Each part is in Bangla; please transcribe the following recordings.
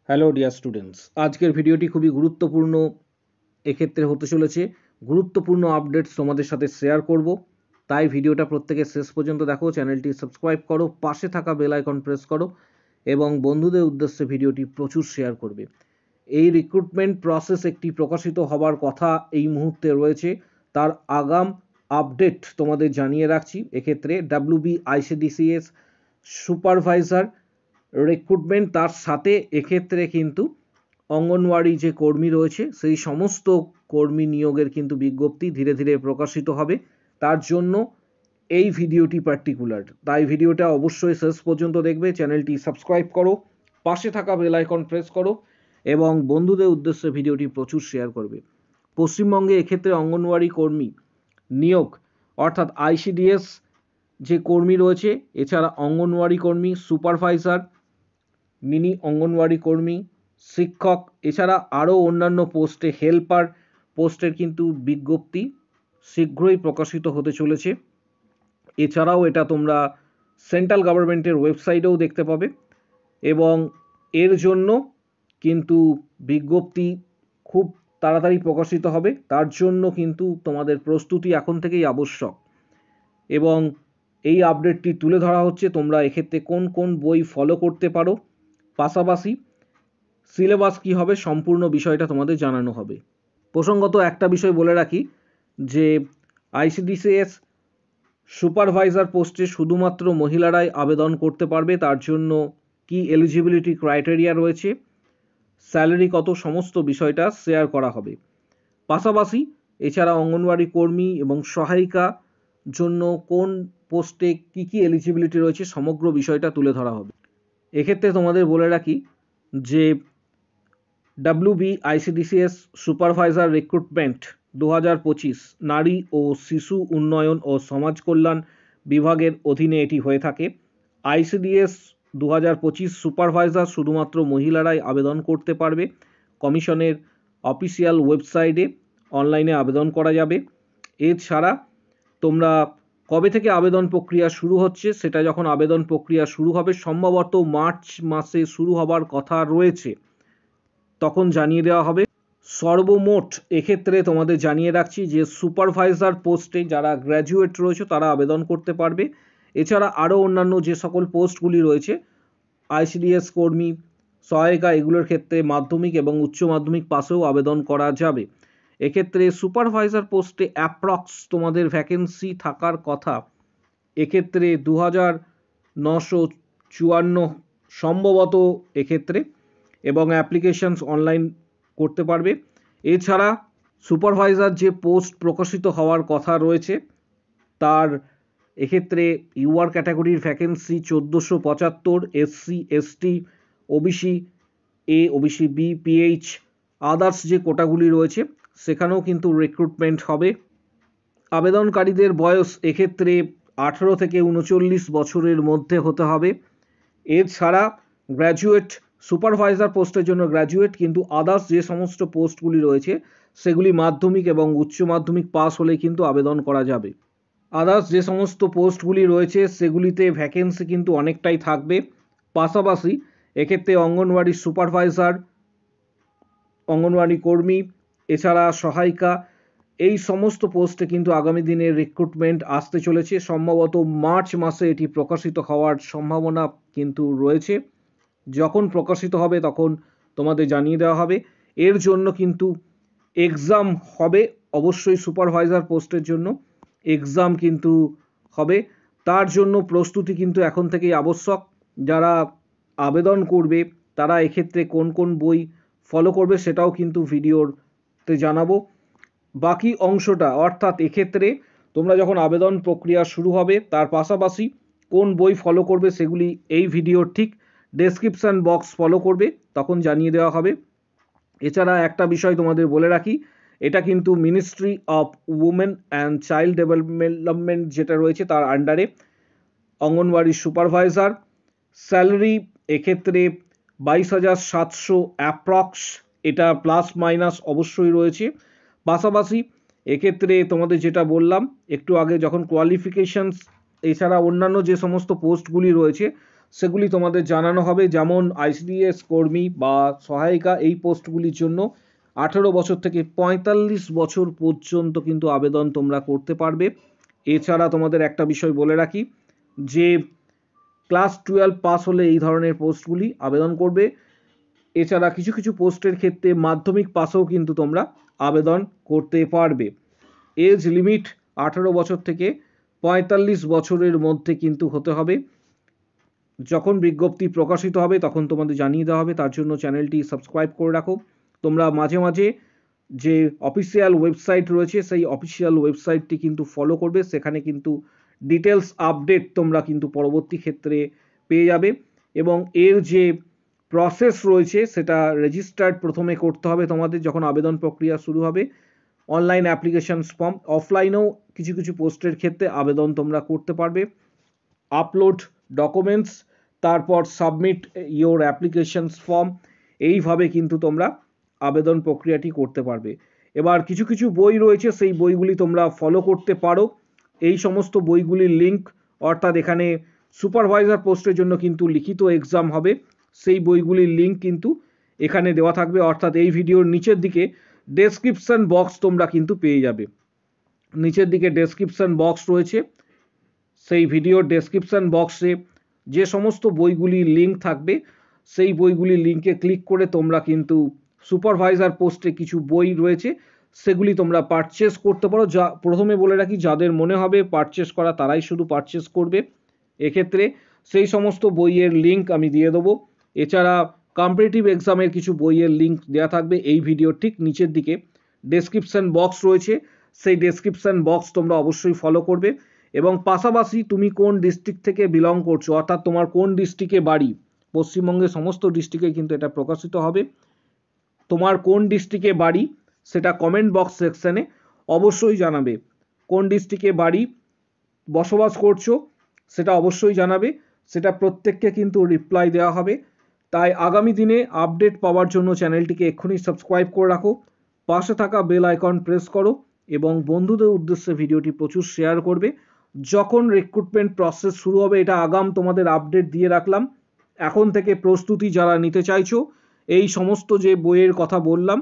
হ্যালো ডিয়ার স্টুডেন্টস, আজকের ভিডিওটি খুবই গুরুত্বপূর্ণ এক্ষেত্রে হতে চলেছে। গুরুত্বপূর্ণ আপডেটস তোমাদের সাথে শেয়ার করব, তাই ভিডিওটা প্রত্যেকে শেষ পর্যন্ত দেখো। চ্যানেলটি সাবস্ক্রাইব করো, পাশে থাকা বেল আইকন প্রেস করো এবং বন্ধুদের উদ্দেশ্যে ভিডিওটি প্রচুর শেয়ার করবে। এই রিক্রুটমেন্ট প্রসেস একটি প্রকাশিত হবার কথা এই মুহূর্তে রয়েছে, তার আগাম আপডেট তোমাদের জানিয়ে রাখছি। এক্ষেত্রে WBICDCS সুপারভাইজার রিক্রুটমেন্ট, তার সাথে এক্ষেত্রে কিন্তু অঙ্গনওয়াড়ি যে কর্মী রয়েছে সেই সমস্ত কর্মী নিয়োগের কিন্তু বিজ্ঞপ্তি ধীরে ধীরে প্রকাশিত হবে। তার জন্য এই ভিডিওটি পার্টিকুলার, তাই ভিডিওটা অবশ্যই শেষ পর্যন্ত দেখবে। চ্যানেলটি সাবস্ক্রাইব করো, পাশে থাকা বেল আইকন প্রেস করো এবং বন্ধুদের উদ্দেশ্যে ভিডিওটি প্রচুর শেয়ার করবে। পশ্চিমবঙ্গে এক্ষেত্রে অঙ্গনওয়াড়ি কর্মী নিয়োগ অর্থাৎ ICDS যে কর্মী রয়েছে, এছাড়া অঙ্গনওয়াড়ি কর্মী, সুপারভাইজার, মিনি অঙ্গনওয়াড়ি কর্মী, শিক্ষক, এছাড়া আরও অন্যান্য পোস্টে হেল্পার পোস্টের কিন্তু বিজ্ঞপ্তি শীঘ্রই প্রকাশিত হতে চলেছে। এছাড়াও এটা তোমরা সেন্ট্রাল গভর্নমেন্টের ওয়েবসাইটেও দেখতে পাবে এবং এর জন্য কিন্তু বিজ্ঞপ্তি খুব তাড়াতাড়ি প্রকাশিত হবে। তার জন্য কিন্তু তোমাদের প্রস্তুতি এখন থেকেই আবশ্যক এবং এই আপডেটটি তুলে ধরা হচ্ছে তোমরা এক্ষেত্রে কোন কোন বই ফলো করতে পারো, পাশাপাশি সিলেবাস কী হবে সম্পূর্ণ বিষয়টা তোমাদের জানানো হবে। প্রসঙ্গত একটা বিষয় বলে রাখি যে ICDCS সুপারভাইজার পোস্টে শুধুমাত্র মহিলারাই আবেদন করতে পারবে। তার জন্য কি এলিজিবিলিটি ক্রাইটেরিয়া রয়েছে, স্যালারি কত, সমস্ত বিষয়টা শেয়ার করা হবে। পাশাপাশি এছাড়া অঙ্গনওয়াড়ি কর্মী এবং সহায়িকা জন্য কোন পোস্টে কি কি এলিজিবিলিটি রয়েছে সমগ্র বিষয়টা তুলে ধরা হবে। এক্ষেত্রে তোমাদের বলে রাখি যে WBICDCS সুপারভাইজার রিক্রুটমেন্ট 2025 নারী ও শিশু উন্নয়ন ও সমাজ কল্যাণ বিভাগের অধীনে এটি হয়ে থাকে। ICDS 2025 সুপারভাইজার শুধুমাত্র মহিলারাই আবেদন করতে পারবে। কমিশনের অফিসিয়াল ওয়েবসাইটে অনলাইনে আবেদন করা যাবে। এছাড়া তোমরা কবে থেকে আবেদন প্রক্রিয়া শুরু হচ্ছে, সেটা যখন আবেদন প্রক্রিয়া শুরু হবে সম্ভবত মার্চ মাসে শুরু হবার কথা রয়েছে, তখন জানিয়ে দেওয়া হবে। সর্বমোট এক্ষেত্রে তোমাদের জানিয়ে রাখছি যে সুপারভাইজার পোস্টে যারা গ্র্যাজুয়েট রয়েছে তারা আবেদন করতে পারবে। এছাড়া আরও অন্যান্য যে সকল পোস্টগুলি রয়েছে ICDS কর্মী, সহায়িকা, এগুলোর ক্ষেত্রে মাধ্যমিক এবং উচ্চ মাধ্যমিক পাসেও আবেদন করা যাবে। এক্ষেত্রে সুপারভাইজার পোস্টে অ্যাপ্রক্স তোমাদের ভ্যাকেন্সি থাকার কথা এক্ষেত্রে 2954 সম্ভবত এক্ষেত্রে, এবং অ্যাপ্লিকেশনস অনলাইন করতে পারবে। এছাড়া সুপারভাইজার যে পোস্ট প্রকাশিত হওয়ার কথা রয়েছে তার এক্ষেত্রে UR ক্যাটাগরির vacancy 1475, SC ST OBC A OBC B PH others যে কোটাগুলি রয়েছে সেখানেও কিন্তু রিক্রুটমেন্ট হবে। আবেদনকারীদের বয়স এক্ষেত্রে 18 থেকে 39 বছরের মধ্যে হতে হবে। এছাড়া গ্র্যাজুয়েট, সুপারভাইজার পোস্টের জন্য গ্র্যাজুয়েট, কিন্তু আদার্স যে সমস্ত পোস্টগুলি রয়েছে সেগুলি মাধ্যমিক এবং উচ্চ মাধ্যমিক পাস হলেই কিন্তু আবেদন করা যাবে। আদার্স যে সমস্ত পোস্টগুলি রয়েছে সেগুলিতে ভ্যাকেন্সি কিন্তু অনেকটাই থাকবে। পাশাপাশি এক্ষেত্রে অঙ্গনওয়াড়ি সুপারভাইজার, অঙ্গনওয়াড়ি কর্মী, এছাড়া সহায়িকা, এই সমস্ত পোস্টে কিন্তু আগামী দিনে রিক্রুটমেন্ট আসতে চলেছে। সম্ভবত মার্চ মাসে এটি প্রকাশিত হওয়ার সম্ভাবনা কিন্তু রয়েছে। যখন প্রকাশিত হবে তখন তোমাদের জানিয়ে দেওয়া হবে। এর জন্য কিন্তু এক্সাম হবে, অবশ্যই সুপারভাইজার পোস্টের জন্য এক্সাম কিন্তু হবে। তার জন্য প্রস্তুতি কিন্তু এখন থেকেই আবশ্যক। যারা আবেদন করবে তারা এক্ষেত্রে কোন কোন বই ফলো করবে সেটাও কিন্তু ভিডিওতে জানাবো। বাকি অংশটা অর্থাৎ এক্ষেত্রে তোমরা যখন আবেদন প্রক্রিয়া শুরু হবে তার পাশাপাশি কোন বই ফলো করবে সেগুলি এই ভিডিওর ঠিক ডেসক্রিপশান বক্স ফলো করবে, তখন জানিয়ে দেওয়া হবে। এছাড়া একটা বিষয় তোমাদের বলে রাখি, এটা কিন্তু ministry of women and child development যেটা রয়েছে তার আন্ডারে অঙ্গনওয়াড়ি সুপারভাইজার। স্যালারি এক্ষেত্রে 22,700 অ্যাপ্রক্স, এটা প্লাস মাইনাস অবশ্যই রয়েছে। পাশাপাশি এক্ষেত্রে তোমাদের যেটা বললাম একটু আগে, যখন কোয়ালিফিকেশানস এছাড়া অন্যান্য যে সমস্ত পোস্টগুলি রয়েছে সেগুলি তোমাদের জানানো হবে। যেমন আইসিডিএস কর্মী বা সহায়িকা এই পোস্টগুলির জন্য 18 বছর থেকে 45 বছর পর্যন্ত কিন্তু আবেদন তোমরা করতে পারবে। এছাড়া তোমাদের একটা বিষয় বলে রাখি যে ক্লাস 12 পাস হলে এই ধরনের পোস্টগুলি আবেদন করবে। এছাড়া কিছু কিছু পোস্টের ক্ষেত্রে মাধ্যমিক পাসেও কিন্তু তোমরা আবেদন করতে পারবে। এজ লিমিট 18 বছর থেকে 45 বছরের মধ্যে কিন্তু হতে হবে। যখন বিজ্ঞপ্তি প্রকাশিত হবে তখন তোমাদের জানিয়ে দেওয়া হবে, তার জন্য চ্যানেলটি সাবস্ক্রাইব করে রাখো। তোমরা মাঝে মাঝে যে অফিসিয়াল ওয়েবসাইট রয়েছে সেই অফিসিয়াল ওয়েবসাইটটি কিন্তু ফলো করবে, সেখানে কিন্তু ডিটেলস আপডেট তোমরা কিন্তু পরবর্তী ক্ষেত্রে পেয়ে যাবে। এবং এর যে প্রসেস রয়েছে সেটা রেজিস্টার্ড প্রথমে করতে হবে তোমাদের যখন আবেদন প্রক্রিয়া শুরু হবে। অনলাইন অ্যাপ্লিকেশন ফর্ম, অফলাইনেও কিছু কিছু পোস্টের ক্ষেত্রে আবেদন তোমরা করতে পারবে। আপলোড ডকুমেন্টস, তারপর সাবমিট ইয়োর অ্যাপ্লিকেশন ফর্ম, এইভাবে কিন্তু তোমরা আবেদন প্রক্রিয়াটি করতে পারবে। এবার কিছু কিছু বই রয়েছে, সেই বইগুলি তোমরা ফলো করতে পারো। এই সমস্ত বইগুলির লিঙ্ক, অর্থাৎ এখানে সুপারভাইজার পোস্টের জন্য কিন্তু লিখিত এক্সাম হবে, সেই বইগুলির লিঙ্ক কিন্তু এখানে দেওয়া থাকবে, অর্থাৎ এই ভিডিওর নিচের দিকে ডেসক্রিপশন বক্স তোমরা কিন্তু পেয়ে যাবে। নিচের দিকে ডেসক্রিপশন বক্স রয়েছে, সেই ভিডিওর ডেসক্রিপশন বক্সে যে সমস্ত বইগুলির লিঙ্ক থাকবে সেই বইগুলির লিঙ্কে ক্লিক করে তোমরা কিন্তু সুপারভাইজার পোস্টে কিছু বই রয়েছে সেগুলি তোমরা পারচেস করতে পারো। যা প্রথমে বলে রাখি, যাদের মনে হবে পারচেস করা তারাই শুধু পারচেস করবে, এক্ষেত্রে সেই সমস্ত বইয়ের লিঙ্ক আমি দিয়ে দেবো। এছাড়া কম্পিটিটিভ এক্সামের কিছু বইয়ের লিঙ্ক দেওয়া থাকবে এই ভিডিওর ঠিক নিচের দিকে ডেসক্রিপশন বক্স রয়েছে, সেই ডেসক্রিপশন বক্স তোমরা অবশ্যই ফলো করবে। এবং পাশাপাশি তুমি কোন ডিস্ট্রিক্ট থেকে বিলং করছো, অর্থাৎ তোমার কোন ডিস্ট্রিক্টে বাড়ি, পশ্চিমবঙ্গের সমস্ত ডিস্ট্রিক্টে কিন্তু এটা প্রকাশিত হবে। তোমার কোন ডিস্ট্রিক্টে বাড়ি সেটা কমেন্ট বক্স সেকশানে অবশ্যই জানাবে। কোন ডিস্ট্রিক্টে বাড়ি বসবাস করছো সেটা অবশ্যই জানাবে, সেটা প্রত্যেককে কিন্তু রিপ্লাই দেওয়া হবে। তাই আগামী দিনে আপডেট পাওয়ার জন্য চ্যানেলটিকে এক্ষুনি সাবস্ক্রাইব করে রাখো, পাশে থাকা বেল আইকন প্রেস করো এবং বন্ধুদের উদ্দেশ্যে ভিডিওটি প্রচুর শেয়ার করবে। যখন রিক্রুটমেন্ট প্রসেস শুরু হবে এটা আগাম তোমাদের আপডেট দিয়ে রাখলাম। এখন থেকে প্রস্তুতি যারা নিতে চাইছো, এই সমস্ত যে বইয়ের কথা বললাম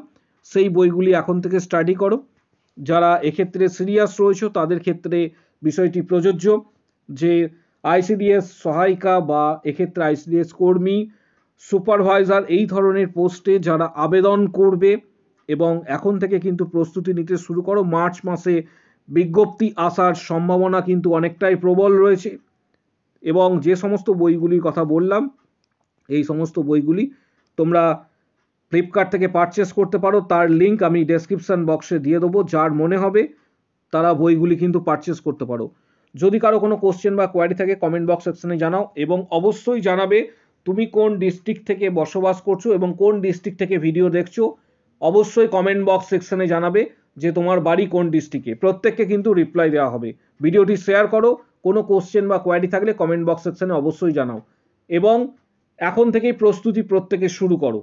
সেই বইগুলি এখন থেকে স্টাডি করো। যারা এক্ষেত্রে সিরিয়াস রয়েছে তাদের ক্ষেত্রে বিষয়টি প্রযোজ্য যে আইসিডিএস সহায়িকা বা এক্ষেত্রে আইসিডিএস কর্মী, সুপারভাইজার এই ধরনের পোস্টে যারা আবেদন করবে এবং এখন থেকে কিন্তু প্রস্তুতি নিতে শুরু করো। মার্চ মাসে বিজ্ঞপ্তি আসার সম্ভাবনা কিন্তু অনেকটাই প্রবল রয়েছে। এবং যে সমস্ত বইগুলির কথা বললাম এই সমস্ত বইগুলি তোমরা ফ্লিপকার্ট থেকে পারচেস করতে পারো, তার লিঙ্ক আমি ডেসক্রিপশন বক্সে দিয়ে দেবো। যার মনে হবে তারা বইগুলি কিন্তু পারচেস করতে পারো। যদি কারো কোনো কোশ্চেন বা কোয়ারি থাকে কমেন্ট বক্স সেকশনে জানাও এবং অবশ্যই জানাবে তুমি কোন ডিস্ট্রিক্ট থেকে বসবাস করছো এবং কোন ডিস্ট্রিক্ট থেকে ভিডিও দেখছো। অবশ্যই কমেন্ট বক্স সেকশনে জানাবে যে তোমার বাড়ি কোন ডিস্ট্রিক্টে, প্রত্যেককে কিন্তু রিপ্লাই দেওয়া হবে। ভিডিওটি শেয়ার করো, কোনো কোশ্চেন বা কোয়ারি থাকলে কমেন্ট বক্স সেকশনে অবশ্যই জানাও এবং এখন থেকেই প্রস্তুতি প্রত্যেকে শুরু করো।